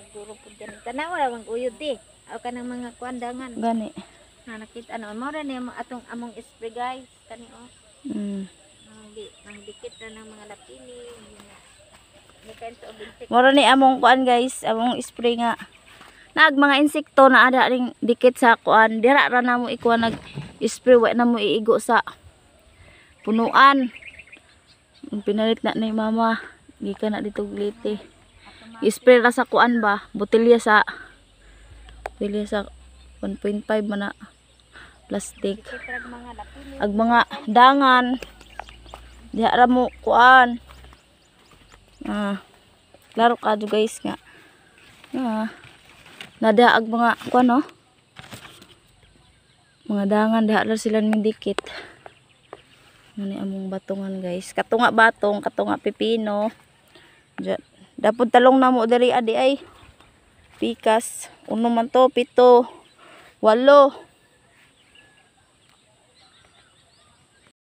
Guro po dyan. Tanaw wala mang uyod di. Aw ka ng mga kuandangan. Gani. Nakita ano mo rin yung atong among spray guys. Kani oh. Ang dikit na ng mga lapini. Ni kain sa obintik. Moro ni among kuan guys, among spray nga. Nag mga insekto na ada ring dikit sa kuan. Dira ra na mo ikuan nag spray wa na mo iigo sa punuan. Pinalit na ni mama. Gikan na dito gliti. I-spray ra sa kuan ba, botelya sa 1.5 man na plastic. Ag mga dangan diha ra mo kuan. Klaro ka guys nga. Nada ag mga kuan no. Mga dangan diha ra sila ning dikit. Ngani among batongan guys. Katunga batong, katunga pipino. Dapat talong na mo diri adi ay pikas. Uno man to, 7, 8.